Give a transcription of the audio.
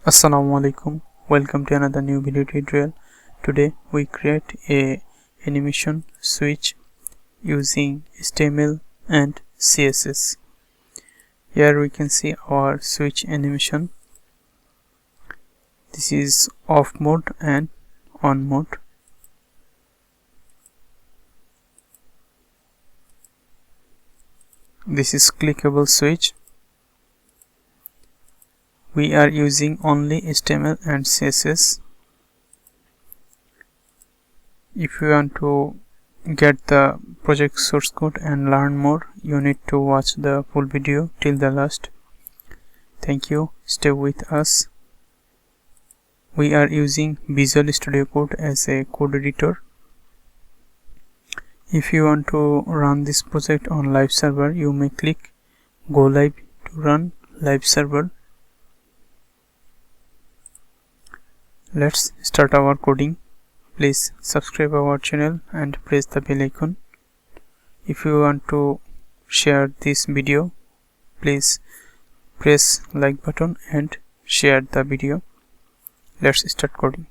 Assalamu alaikum. Welcome to another new video tutorial. Today we create a animation switch using HTML and CSS. Here we can see our switch animation. This is off mode and on mode. This is clickable switch. We are using only HTML and CSS. If you want to get the project source code and learn more, you need to watch the full video till the last. Thank you. Stay with us. We are using Visual Studio Code as a code editor. If you want to run this project on live server, you may click Go Live to run live server. Let's start our coding. Please subscribe our channel and press the bell icon. If you want to share this video, please press like button and share the video. Let's start coding.